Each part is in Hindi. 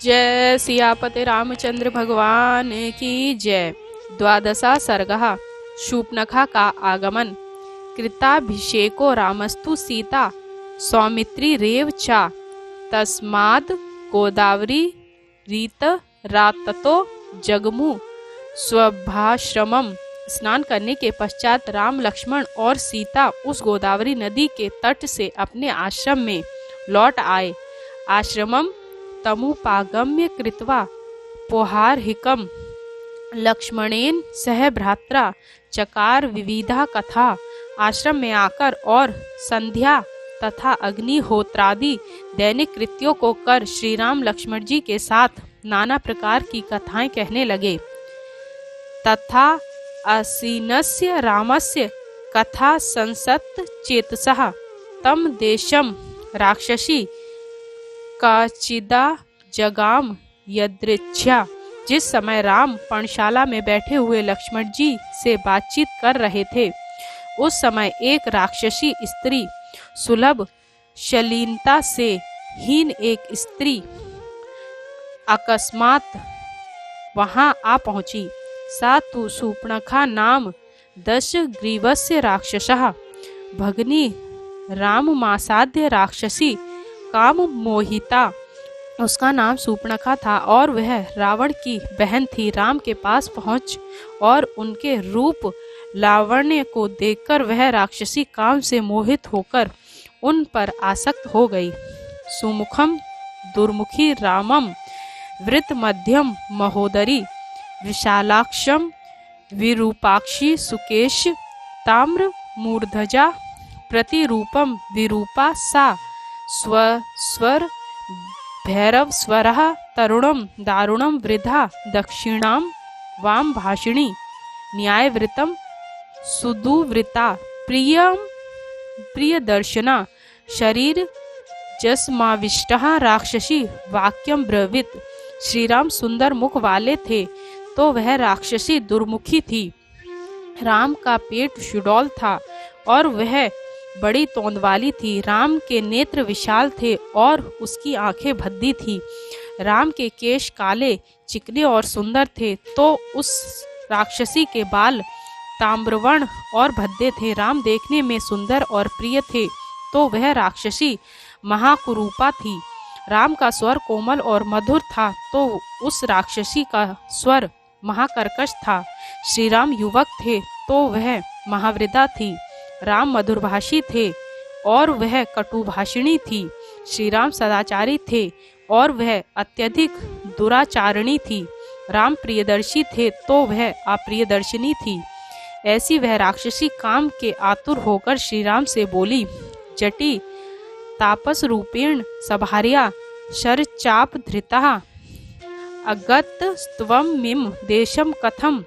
जय सियापति रामचंद्र भगवान की जय। द्वादशा सर्गः शूर्पणखा का आगमन। कृताभिषेको रामस्तु सीता सौमित्री रेव चा तस्माद् गोदावरी रीत राततो जगमु स्वभाश्रमम। स्नान करने के पश्चात राम, लक्ष्मण और सीता उस गोदावरी नदी के तट से अपने आश्रम में लौट आए। आश्रमम तमुपागम्य कृत्वा पोहारहिकम लक्ष्मणेन सह भ्रात्रा चकार विविधा कथा। आश्रम में आकर और संध्या तथा अग्निहोत्रादि दैनिक कृत्यों को कर श्री राम लक्ष्मण जी के साथ नाना प्रकार की कथाएं कहने लगे। तथा असीनस्य रामस्य कथा संसत् चेतसः तम देशम राक्षसी काचिदा जगाम यदृच्छा। जिस समय राम पर्णशाला में बैठे हुए लक्ष्मण जी से बातचीत कर रहे थे, उस समय एक राक्षसी स्त्री सुलभ शलीनता से हीन एक स्त्री अकस्मात वहां आ पहुंची। सा तु शूर्पणखा नाम दशग्रीवस्य राक्षसः भगनी राममासाद्य राक्षसी काम मोहिता। उसका नाम शूर्पणखा था और वह रावण की बहन थी। राम के पास पहुंच और उनके रूप लावण्य को देखकर वह राक्षसी काम से मोहित होकर उन पर आसक्त हो गई। सुमुखम दुर्मुखी रामम वृत मध्यम महोदरी विशालाक्षम विरूपाक्षी सुकेश ताम्र मूर्धजा प्रतिरूपम विरूपा सा स्वस्वर भैरव स्वरः तरुणम दारुणम वृद्धा दक्षिणाम वाम भाषिणी न्यायवृतम सुदुवृता प्रियदर्शना शरीर जस्माविष्टः राक्षसी वाक्यम ब्रवीत। श्री राम सुंदर मुख वाले थे तो वह राक्षसी दुर्मुखी थी। राम का पेट सुडौल था और वह बड़ी तोंद वाली थी। राम के नेत्र विशाल थे और उसकी आंखें भद्दी थी। राम के केश काले चिकने और सुंदर थे तो उस राक्षसी के बाल ताम्रवर्ण और भद्दे थे। राम देखने में सुंदर और प्रिय थे तो वह राक्षसी महाकुरूपा थी। राम का स्वर कोमल और मधुर था तो उस राक्षसी का स्वर महाकर्कश था। श्री राम युवक थे तो वह महावृद्धा थी। राम मधुरभाषी थे और वह कटुभाषिणी थी। श्री राम सदाचारी थे और वह अत्यधिक दुराचारिणी थी। राम प्रियदर्शी थे तो वह अप्रियदर्शिनी थी। ऐसी वह राक्षसी काम के आतुर होकर श्री राम से बोली, जटी तापस रूपेण सभार्या शरचाप धृतः अगत त्वं मिम देशम कथम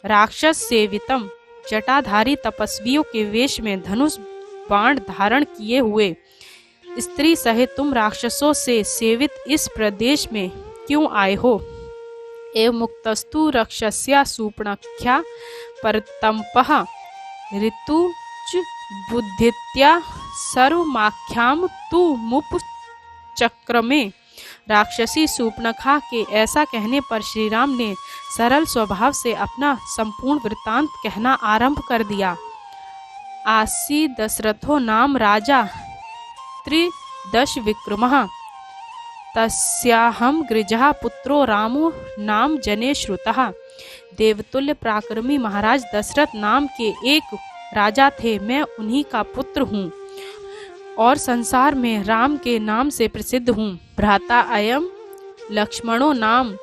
राक्षस सेवितम। जटाधारी तपस्वियों के वेश में धनुष बाण धारण किए हुए स्त्री सहित तुम राक्षसों से सेवित इस प्रदेश में क्यों आए हो? एवं मुक्तस्तु रक्षस्या शूर्पणख्या परतंपः ऋतुज बुद्धित्या सर्वमाख्याम तु मुप चक्रमे। राक्षसी शूर्पणखा के ऐसा कहने पर श्री राम ने सरल स्वभाव से अपना संपूर्ण वृत्तांत कहना आरंभ कर दिया। आसी दशरथो नाम राजा त्रिदश विक्रमः तस्याहम गृजः पुत्रो रामो नाम जने श्रुतः। देवतुल्य पराक्रमी महाराज दशरथ नाम के एक राजा थे। मैं उन्हीं का पुत्र हूँ और संसार में राम के नाम से प्रसिद्ध हूँ। भ्राता अयम लक्ष्मणो नाम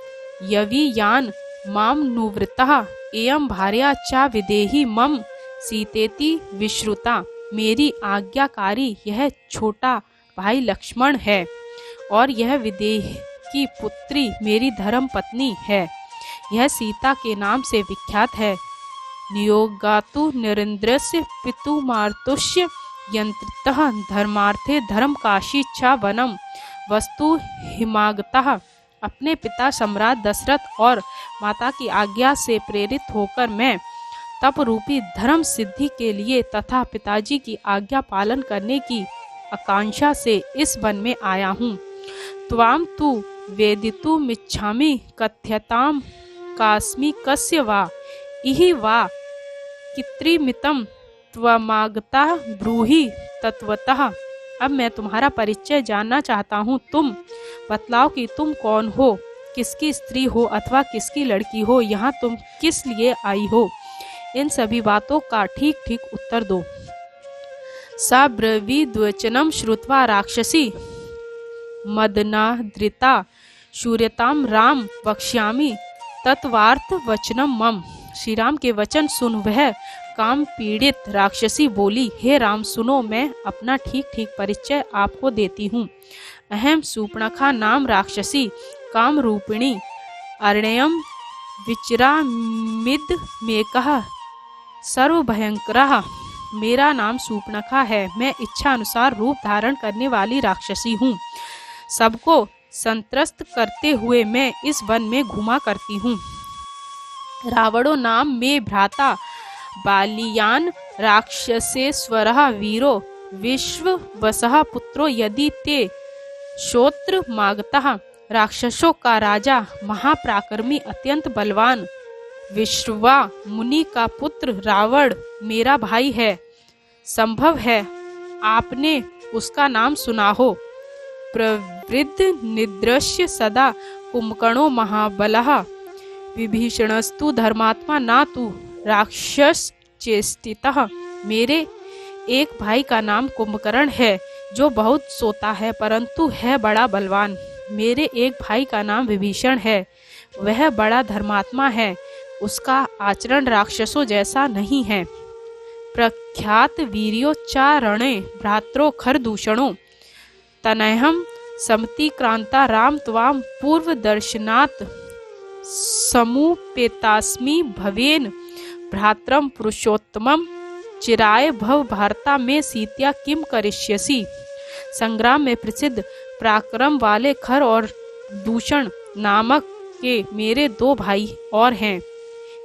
यवीयान माम नुवृतः एयं भार्या चा विदेही मम सीतेति विश्रुता। मेरी आज्ञाकारी यह छोटा भाई लक्ष्मण है और यह विदेह की पुत्री मेरी धर्म पत्नी है। यह सीता के नाम से विख्यात है। नियोगातु नरेंद्रस्य पितुमार्तुष्य यंत्रितः धर्मार्थे धर्म काशी च वनम वस्तु हिमागतः। अपने पिता सम्राट दशरथ और माता की आज्ञा से प्रेरित होकर मैं तप रूपी धर्म सिद्धि के लिए तथा पिताजी की आज्ञा पालन करने की आकांक्षा से इस वन में आया हूँ। त्वाम तु वेदितुमिच्छामि कथ्यतां कास्मि कस्य वा इहि वा कित्रिमितं त्वमागता ब्रूहि तत्वतः। अब मैं तुम्हारा परिचय जानना चाहता हूँ। तुम बतलाओ कि तुम कौन हो, किसकी स्त्री हो अथवा किसकी लड़की हो, यहाँ तुम किस लिए आई हो। इन सभी बातों का ठीक ठीक उत्तर दो। सा ब्रवीद्वचनं श्रुत्वा राक्षसी मदनाद्रिता शूर्यताम राम वक्ष्यामि तत्वार्थ वचनम मम। श्री राम के वचन सुन वह काम पीड़ित राक्षसी बोली, हे राम सुनो, मैं अपना ठीक ठीक परिचय आपको देती हूँ। अहम सूर्पणखा नाम राक्षसी काम रूपिणी अर्णयम विचरामिद मेकः सर्वभयंकरः। मेरा नाम सूर्पणखा है। मैं इच्छा अनुसार रूप धारण करने वाली राक्षसी हूँ। सबको संत्रस्त करते हुए मैं इस वन में घुमा करती हूँ। रावणो नाम में भ्राता बालियान राक्षसेश्वरः वीरो विश्ववसः पुत्रो यदि ते श्रोत्र मागतः। राक्षसों का राजा महापराक्रमी अत्यंत बलवान विश्रवा मुनि का पुत्र रावण मेरा भाई है। संभव है आपने उसका नाम सुना हो। प्रवृद्ध निदृश्य सदा कुंभकर्णो महाबलः विभीषणस्तु धर्मात्मा ना तु राक्षस चेष्टितः। मेरे एक भाई का नाम कुंभकर्ण है जो बहुत सोता है परंतु है बड़ा बलवान। मेरे एक भाई का नाम विभीषण है, वह बड़ा धर्मात्मा है, उसका आचरण राक्षसों जैसा नहीं है। प्रख्यात वीर्योच्चारणे भ्रात्रो खरदूषणो तनयहम समतिक्रांता राम त्वाम पूर्व दर्शनात् समुपेतास्मि भवेन भ्रात्रम पुरुषोत्तमम चिराय भव भारता में सीत्या किम करिष्यसि। संग्राम में प्रसिद्ध पराक्रम वाले खर और दूषण नामक के मेरे दो भाई और हैं।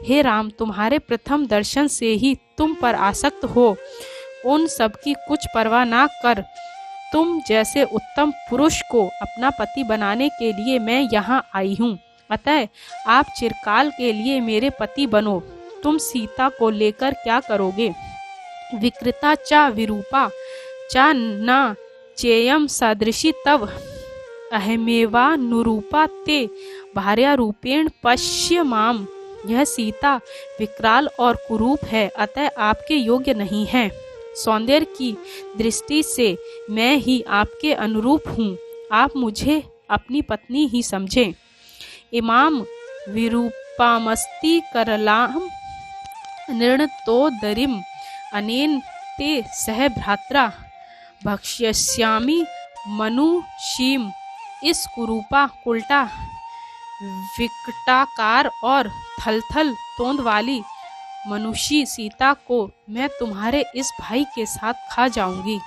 हे राम, तुम्हारे प्रथम दर्शन से ही तुम पर आसक्त हो उन सब की कुछ परवाह ना कर तुम जैसे उत्तम पुरुष को अपना पति बनाने के लिए मैं यहाँ आई हूँ। अतः आप चिरकाल के लिए मेरे पति बनो। तुम सीता को लेकर क्या करोगे? विकृता चा विरूपा चा न चेयम सदृशी तव अहमेवा नुरूपा ते भार्या रूपेण पश्य माम। यह सीता विकराल और कुरूप है, अतः आपके योग्य नहीं है। सौंदर्य की दृष्टि से मैं ही आपके अनुरूप हूँ। आप मुझे अपनी पत्नी ही समझें। इमाम विरूपामस्ति करलाम निर्णतोदरिम अनेन ते सह भ्रात्रा भक्ष्यस्यामि मनुषीम। इस कुरूपा उल्टा विकटाकार और थलथल तोंद वाली मनुष्य सीता को मैं तुम्हारे इस भाई के साथ खा जाऊंगी।